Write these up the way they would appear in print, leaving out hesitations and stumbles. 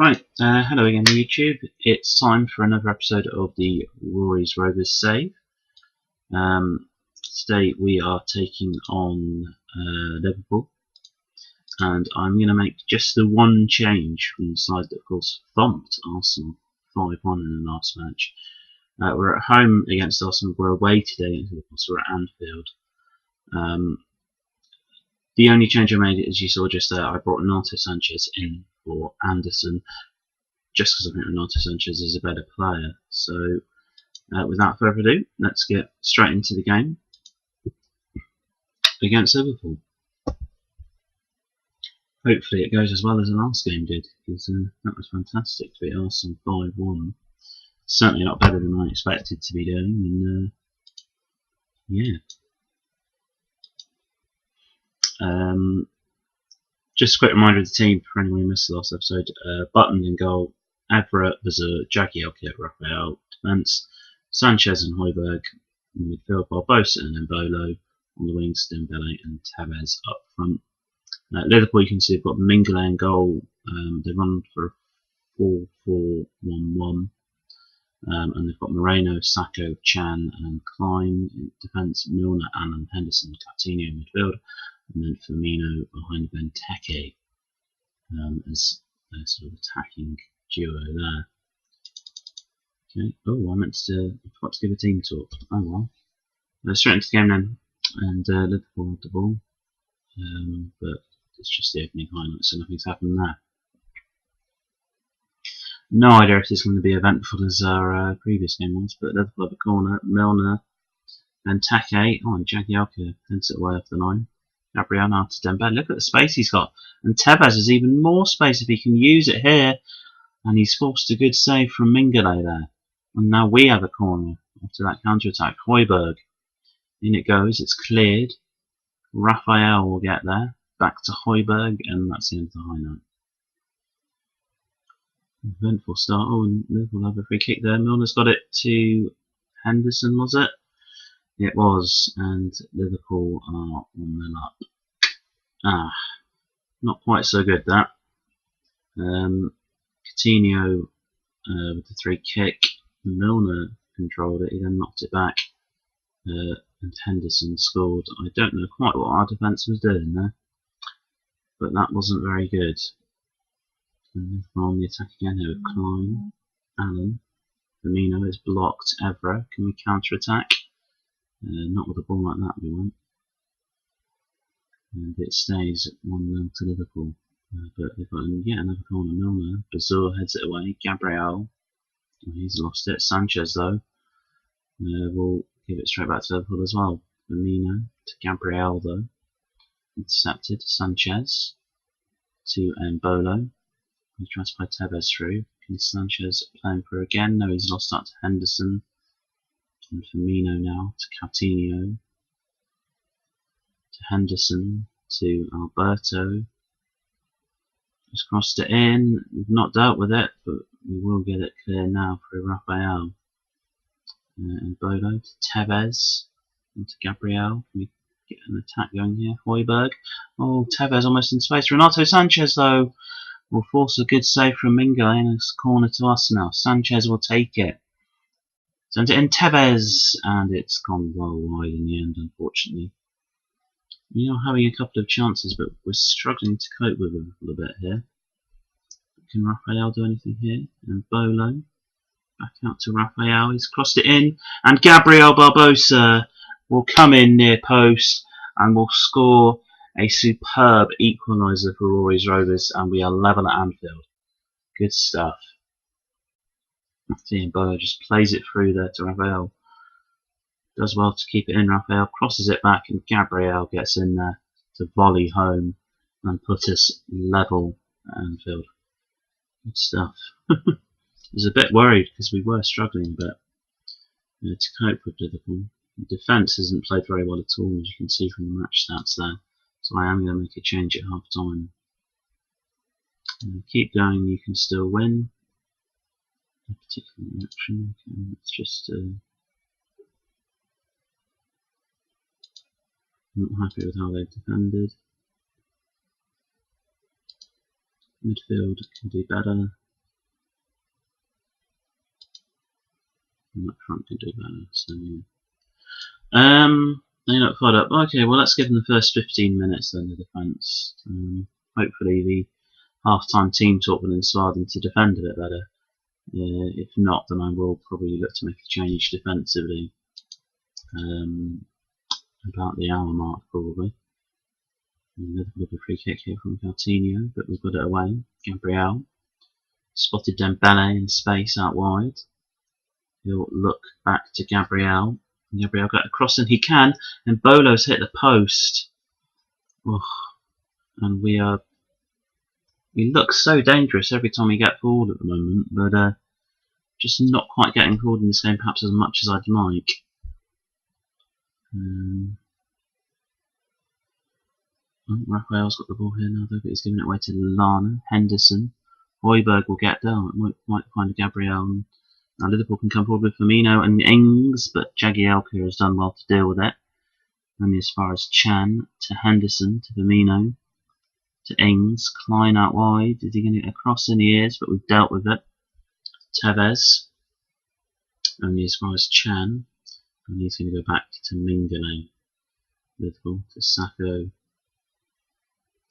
Right, hello again YouTube. It's time for another episode of the Rory's Rovers save. Today we are taking on Liverpool, and I'm going to make just the one change from the side that of course thumped Arsenal 5-1 in the last match. We're at home against Arsenal, we're away today, of course we're at Anfield. The only change I made, as you saw just there, I brought Renato Sanchez in for Anderson, just because I think Renato Sanchez is a better player. So without further ado, let's get straight into the game against Liverpool. Hopefully it goes as well as the last game did, because that was fantastic to beat Arsenal 5-1. Certainly not better than I expected to be doing, and yeah. Just a quick reminder of the team for anyone who missed the last episode. Button in goal, Evra, Bazur, Jagielka, Raphael, defence, Sanchez and Højbjerg in midfield, Barbosa and Embolo on the wings, Dembele and Tevez up front. Liverpool, you can see they've got Mingele in goal. They run for a 4-4-1-1. And they've got Moreno, Sacco, Chan and Klein in defence, Milner, Allen, Henderson, Coutinho in midfield, and then Firmino behind Benteke as a sort of attacking duo there. Okay. Oh, I forgot to give a team talk. Oh well. Straight into the game then, and Liverpool with the ball, but it's just the opening highlights, so nothing's happened there. No idea if this is going to be eventful as our previous game was, but Liverpool have a corner, Milner, Benteke, and Jagielka heads it away off the line. Gabriel now to Dembele. Look at the space he's got, and Tevez has even more space if he can use it here, and he's forced a good save from Mingele there. And now we have a corner after that counter-attack. Højbjerg, in it goes, it's cleared. Raphael will get there, back to Højbjerg, and that's the end of the highlight. Eventful start. Oh, and Liverpool have a free kick there. Milner's got it to Henderson, was it? It was, and Liverpool are 1-0 up. Not quite so good that. Coutinho with the free kick. Milner controlled it, he then knocked it back, and Henderson scored. I don't know quite what our defence was doing there, but that wasn't very good. And we're on the attack again here with Klein, Allen, Firmino is blocked, Evra, can we counter-attack? Not with a ball like that we won't. And it stays 1-0 to Liverpool, but they've got yet another corner. Milner, Bazur heads it away, Gabriel, he's lost it. Sanchez though will give it straight back to Liverpool as well. Firmino to Gabriel though, intercepted. Sanchez to Embolo. He tries to play Tevez through. Can Sanchez play him through again? No, he's lost that to Henderson. And Firmino now to Coutinho. To Henderson. To Alberto. Just crossed it in. We've not dealt with it, but we will get it clear now for Raphael. Embolo to Tevez. And to Gabriel. Can we get an attack going here? Højbjerg. Oh, Tevez almost in space. Renato Sanchez though will force a good save from Mingele, and it's corner to us now. Sanchez will take it. Send it in Tevez, and it's gone well wide in the end, unfortunately. We are having a couple of chances, but we're struggling to cope with it a little bit here. Can Raphael do anything here? And Bolo, back out to Raphael, he's crossed it in, and Gabriel Barbosa will come in near post and will score a superb equaliser for Rory's Rovers, and we are level at Anfield. Good stuff. See, Embolo just plays it through there to Raphael. Does well to keep it in. Raphael crosses it back, and Gabriel gets in there to volley home and put us level at Anfield. Good stuff. I was a bit worried because we were struggling a bit to cope with Liverpool. The defence hasn't played very well at all, as you can see from the match stats there. So I am going to make a change at half time. Keep going, you can still win. No particular reaction. Okay, let's just not happy with how they've defended. Midfield can do better. Up front can do better. So yeah. They look fired up. Okay, well let's give them the first 15 minutes then, the defence. Hopefully the half-time team talk will inspire them to defend a bit better. If not, then I will probably look to make a change defensively. About the hour mark probably. Another bit of a free kick here from Coutinho, but we've got it away. Gabriel spotted Dembele in space out wide. He'll look back to Gabriel. Gabriel got across and he can, and Bolo's hit the post. Oh, and we look so dangerous every time we get forward at the moment, but just not quite getting forward in this game perhaps as much as I'd like. Raphael's got the ball here now though, but he's giving it away to Lallana. Henderson. Højbjerg will get down. It might find Gabriel. Now Liverpool can come forward with Firmino and Ings, but Jagielka has done well to deal with it. Only as far as Chan to Henderson to Firmino to Ings. Klein out wide. Is he going to get across? In the ears, but we've dealt with it. Tevez. Only as far as Chan. And he's going to go back to Mingale. Liverpool to Sacco.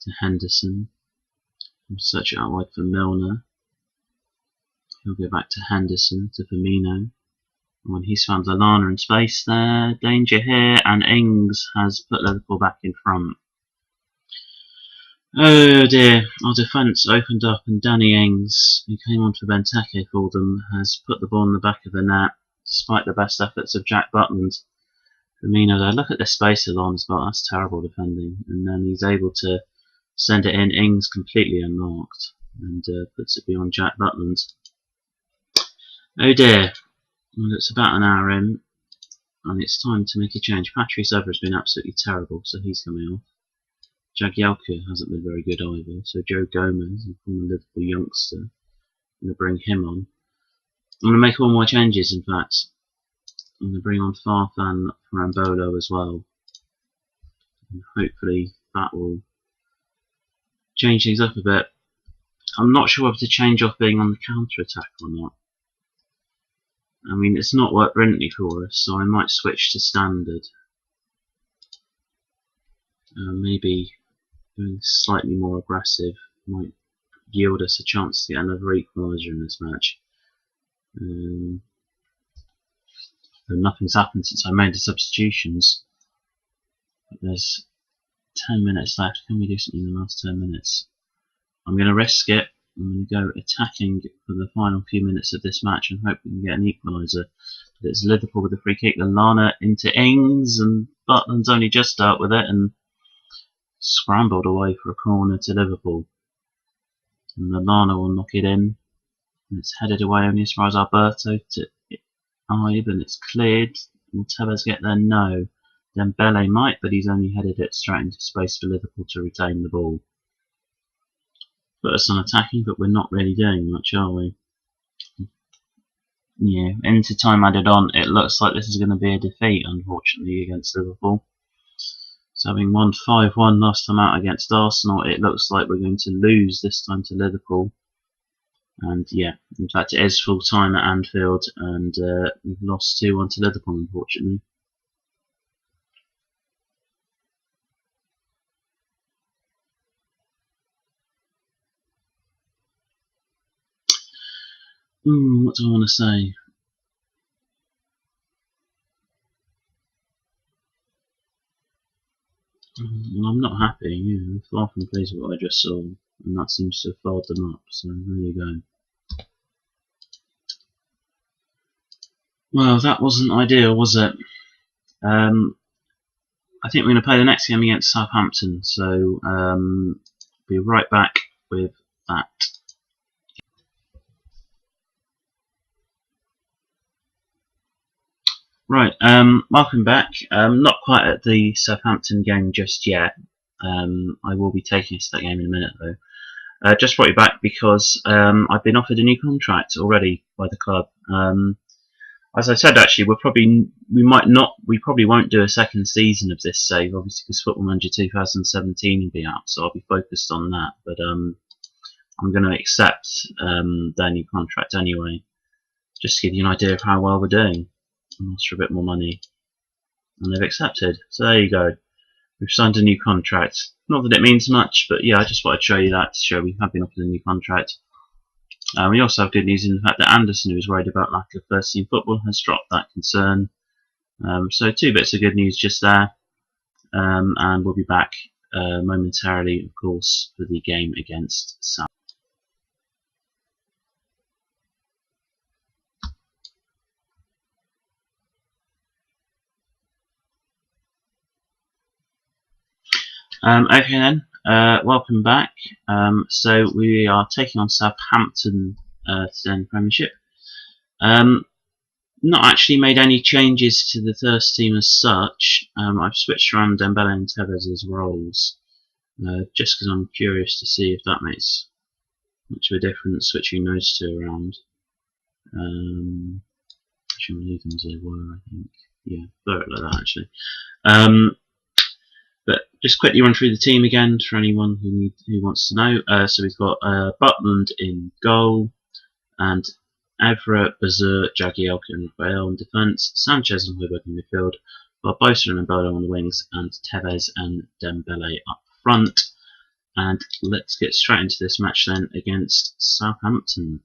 To Henderson. We'll search it out wide for Milner. He'll go back to Henderson, to Firmino. And when he's found Lallana in space there, danger here, and Ings has put Liverpool back in front. Oh dear, our defence opened up and Danny Ings, who came on for Benteke for them, has put the ball in the back of the net, despite the best efforts of Jack Butland. Firmino there, look at this space Lallana's got, that's terrible defending. And then he's able to send it in, Ings completely unmarked, and puts it beyond Jack Butland. Oh dear, well, it's about an hour in, and it's time to make a change. Patrice Evra has been absolutely terrible, so he's coming off. Jagielka hasn't been very good either, so Joe Gomez, a former Liverpool youngster, I'm going to bring him on. I'm going to make all my changes, in fact. I'm going to bring on Farfan for Ambolo as well. And hopefully that will change things up a bit. I'm not sure whether to change off being on the counter-attack or not. I mean, it's not worked brilliantly for us, so I might switch to standard. Maybe going slightly more aggressive might yield us a chance to get another equaliser in this match. Nothing's happened since I made the substitutions. But there's 10 minutes left. Can we do something in the last 10 minutes? I'm going to risk it. I'm going to go attacking for the final few minutes of this match and hope we can get an equaliser. But it's Liverpool with a free kick. Lallana into Ings, and Butland's only just start with it and scrambled away for a corner to Liverpool. And Lallana will knock it in. And it's headed away only as far as Alberto to Ibe, and it's cleared. Will Tevez get there? No. Dembele might, but he's only headed it straight into space for Liverpool to retain the ball. Put us on attacking, but we're not really doing much, are we? Yeah, into time added on, it looks like this is going to be a defeat, unfortunately, against Liverpool. So having won 5-1 last time out against Arsenal, it looks like we're going to lose this time to Liverpool. And yeah, in fact it is full time at Anfield, and we've lost 2-1 to Liverpool, unfortunately. What do I want to say? Well, I'm not happy. Yeah, I'm far from pleased with what I just saw, and that seems to have fouled them up. So there you go. Well, that wasn't ideal, was it? I think we're going to play the next game against Southampton. So be right back with that. Right, welcome back. Not quite at the Southampton game just yet. I will be taking us to that game in a minute though. Just brought you back because I've been offered a new contract already by the club. As I said, actually, we probably won't do a second season of this save, obviously, because Football Manager 2017 will be out, so I'll be focused on that. But I'm going to accept their new contract anyway. just to give you an idea of how well we're doing. I asked for a bit more money, and they've accepted. So there you go. We've signed a new contract. Not that it means much, but yeah, I just wanted to show you that to show we have been offered a new contract. We also have good news in the fact that Anderson, who was worried about lack of first team football, has dropped that concern. So 2 bits of good news just there, and we'll be back momentarily, of course, for the game against South. Okay then, welcome back. So we are taking on Southampton today in the Premiership. Not actually made any changes to the first team as such. I've switched around Dembele and Tevez's roles, just because I'm curious to see if that makes much of a difference, switching those two around. Actually, I'll leave them as they were, I think. Yeah, throw it like that actually. But just quickly run through the team again for anyone who wants to know. So we've got Butland in goal, and Everett, Bazur, Jagielka and Raphael in defence, Sanchez and Højbjerg in midfield, Barbosa and Mbolo on the wings, and Tevez and Dembele up front. And let's get straight into this match then against Southampton.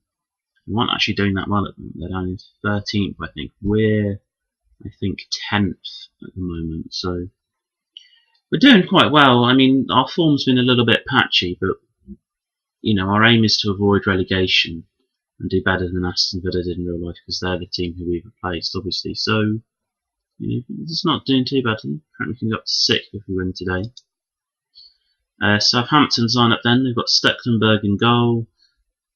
We weren't actually doing that well at them. They're down in 13th, I think. We're, I think, 10th at the moment. So we're doing quite well. I mean, our form's been a little bit patchy, but you know, our aim is to avoid relegation and do better than Aston Villa did in real life, because they're the team who we've replaced, obviously. So, you know, it's not doing too badly. Apparently, we can go up to 6th if we win today. Southampton's line up then. They've got Stecklenburg in goal,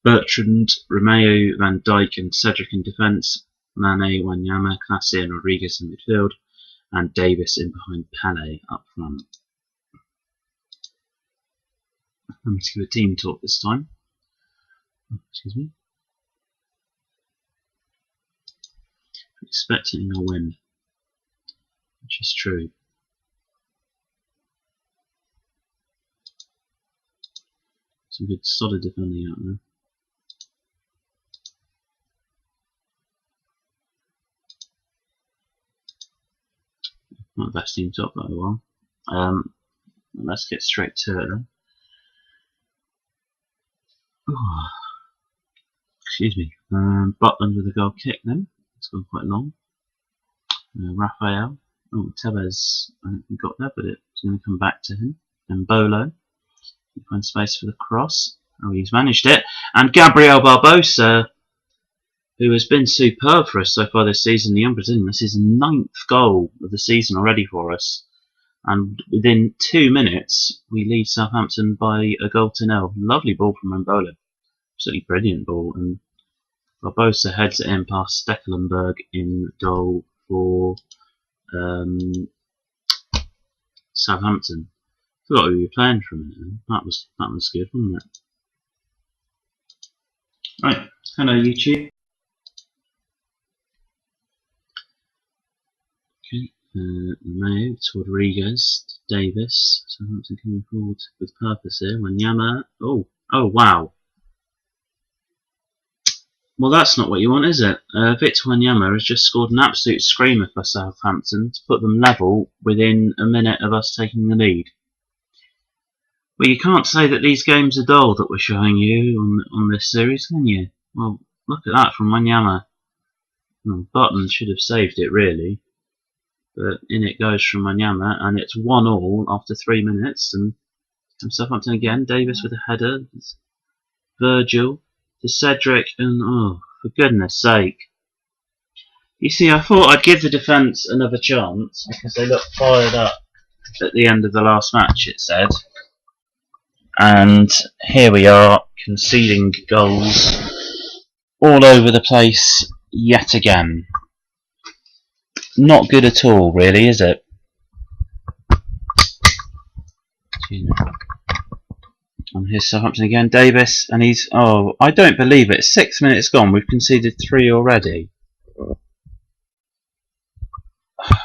Bertrand, Romeo, Van Dijk, and Cedric in defence, Mane, Wanyama, Classe, and Rodriguez in midfield, and Davis in behind Pele up front. I'm going to give a team talk this time. Excuse me. Expecting a win, which is true. Some good solid defending out there. Not the best team top by a while. Let's get straight to it then. Oh, excuse me. Butland with a goal kick then. It's gone quite long. Raphael. Oh, Tevez, I don't think got there, but it's going to come back to him. And Bolo. Find space for the cross. Oh, he's managed it. And Gabriel Barbosa, who has been superb for us so far this season, the young Brazilian. This is his 9th goal of the season already for us. And within 2 minutes, we lead Southampton by a goal to 0. Lovely ball from Mbolo. Absolutely brilliant ball. And Barbosa heads it in past Stecklenburg in goal for Southampton. Forgot who we were playing for a minute. That was good, wasn't it? Right, hello YouTube. Okay, Romeo to Rodriguez to Davis. Southampton coming forward with purpose here. Wanyama. Oh wow. Well, that's not what you want, is it? Victor Wanyama has just scored an absolute screamer for Southampton to put them level within a minute of us taking the lead. Well, you can't say that these games are dull that we're showing you on this series, can you? Well, look at that from Wanyama. Well, Button should have saved it, really. But in it goes from Wanyama, and it's 1-1 after 3 minutes. And from Southampton again, Davis with a header. Virgil to Cedric, and oh, for goodness sake. You see, I thought I'd give the defence another chance, because they looked fired up at the end of the last match, it said. And here we are, conceding goals all over the place yet again. Not good at all, really, is it? And here's Southampton again, Davis, and he's, oh, I don't believe it, 6 minutes gone, we've conceded 3 already.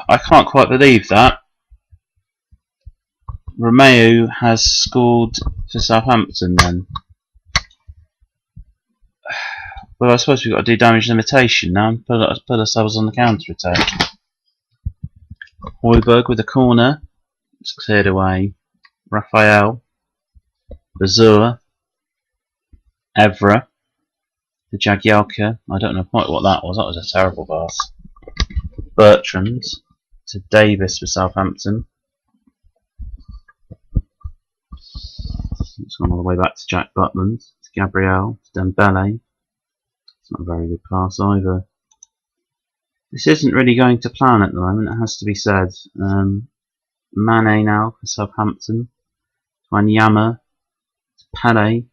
I can't quite believe that. Romeo has scored for Southampton then. Well, I suppose we've got to do damage limitation now and put ourselves on the counter attack. Hoiberg with a corner. It's cleared away. Raphael. Bazua. Evra. The Jagielka. I don't know quite what that was. That was a terrible pass. Bertrand. To Davis for Southampton. It's gone all the way back to Jack Butland. To Gabriel. To Dembele. It's not a very good pass either. This isn't really going to plan at the moment, it has to be said. Mane now for Southampton. Wanyama. To Pele.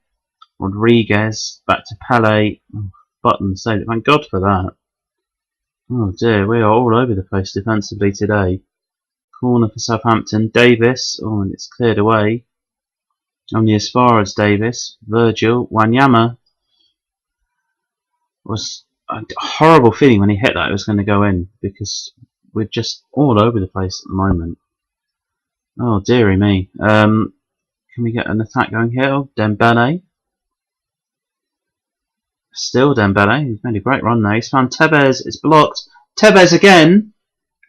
Rodriguez. Back to Pele. Oh, Button saved it. Thank God for that. Oh dear, we are all over the place defensively today. Corner for Southampton. Davis. Oh, and it's cleared away. Only as far as Davis. Virgil. Wanyama. Was a horrible feeling when he hit that it was going to go in, because we're just all over the place at the moment. Oh dearie me. Can we get an attack going here? Oh, Dembele. Still Dembele. He's made a great run now. He's found Tevez. It's blocked. Tevez again.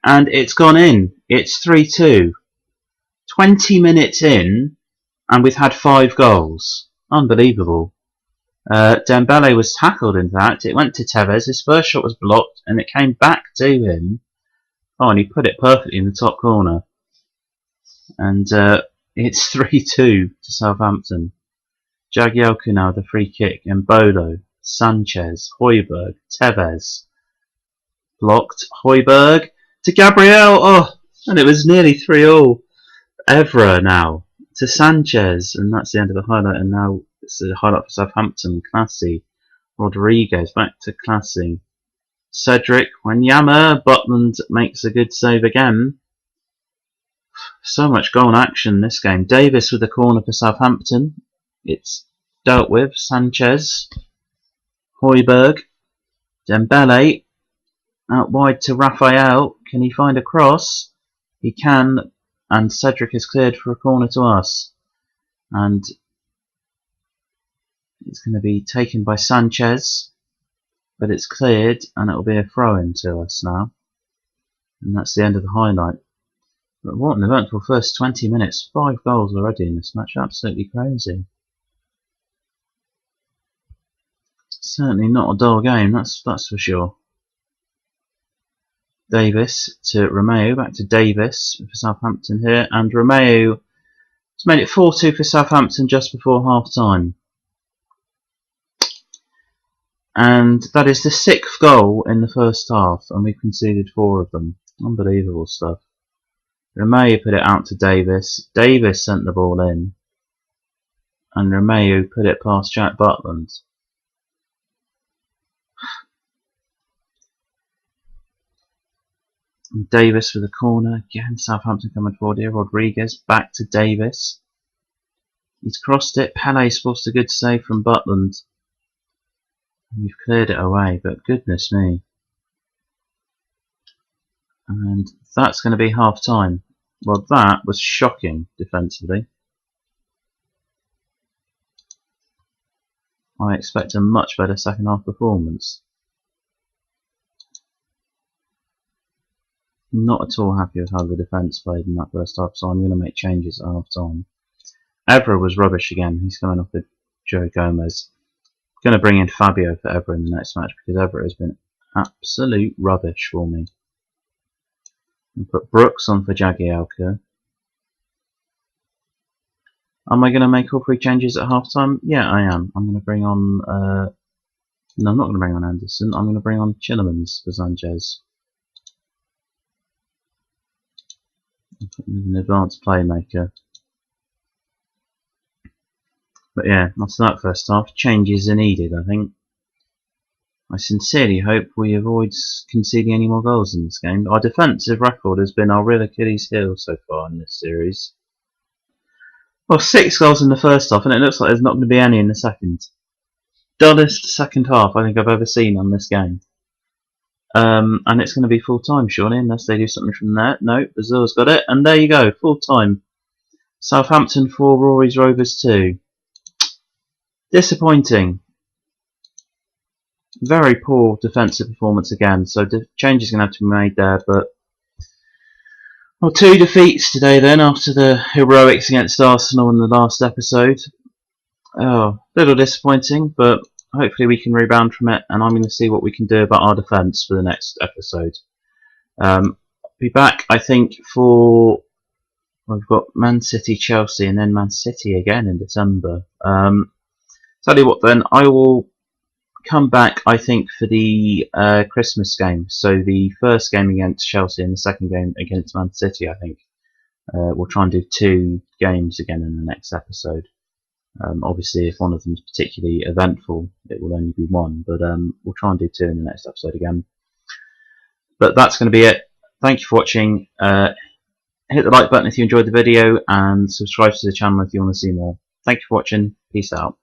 And it's gone in. It's 3-2. 20 minutes in and we've had 5 goals. Unbelievable. Dembele was tackled, in fact. It went to Tevez. His first shot was blocked and it came back to him. Oh, and he put it perfectly in the top corner. And it's 3-2 to Southampton. Jagielka now with a free kick. Mbolo, Sanchez, Hoiberg, Tevez. Blocked. Hoiberg to Gabriel. Oh, and it was nearly 3-3. Evra now to Sanchez. And that's the end of the highlight. And now it's the highlight for Southampton. Classy. Rodriguez back to Classy. Cedric Wanyama. Butland makes a good save again. So much goal action in this game. Davis with the corner for Southampton. It's dealt with. Sanchez. Hoiberg. Dembele. Out wide to Raphael. Can he find a cross? He can. And Cedric is cleared for a corner to us. And it's going to be taken by Sanchez. But it's cleared and it will be a throw-in to us now. And that's the end of the highlight. But what an eventful first 20 minutes. 5 goals already in this match. Absolutely crazy. Certainly not a dull game, that's for sure. Davis to Romeo, back to Davis for Southampton here, and Romeo has made it 4-2 for Southampton just before half time. And that is the 6th goal in the first half, and we've conceded 4 of them. Unbelievable stuff. Romeo put it out to Davis. Davis sent the ball in, and Romeo put it past Jack Butland. Davis for the corner. Again, Southampton coming forward here. Rodriguez back to Davis. He's crossed it. Pele's forced a good save from Butland. We've cleared it away, but goodness me. And that's going to be half time. Well, that was shocking defensively. I expect a much better second half performance. Not at all happy with how the defence played in that first half, so I'm going to make changes at half time. Evra was rubbish again. He's coming off with Joe Gomez. I'm going to bring in Fabio for Evra in the next match because Evra has been absolute rubbish for me. And put Brooks on for Jagielka. Am I going to make all 3 changes at half time? Yeah, I am. I'm going to bring on... no, I'm not going to bring on Anderson. I'm going to bring on Chillemans for Sanchez. An advanced playmaker. But yeah, after that first half, changes are needed, I think. I sincerely hope we avoid conceding any more goals in this game. Our defensive record has been our real Achilles heel so far in this series. Well, 6 goals in the first half, and it looks like there's not going to be any in the second. Dullest second half I think I've ever seen on this game. And it's going to be full time, surely, unless they do something from there. No, Brazil's got it, and there you go, full time. Southampton 4, Rory's Rovers 2. Disappointing. very poor defensive performance again, so change is going to have to be made there. But well, 2 defeats today then after the heroics against Arsenal in the last episode. Oh, a little disappointing, but hopefully we can rebound from it, and I'm going to see what we can do about our defence for the next episode. Be back, I think, for we've got Man City, Chelsea, and then Man City again in December. Tell you what, then I will come back, I think, for the Christmas game. So the first game against Chelsea and the second game against Man City, I think. We'll try and do 2 games again in the next episode. Obviously, if one of them is particularly eventful, it will only be 1, but we'll try and do 2 in the next episode again. But that's going to be it. Thank you for watching. Hit the like button if you enjoyed the video, and subscribe to the channel if you want to see more. Thank you for watching. Peace out.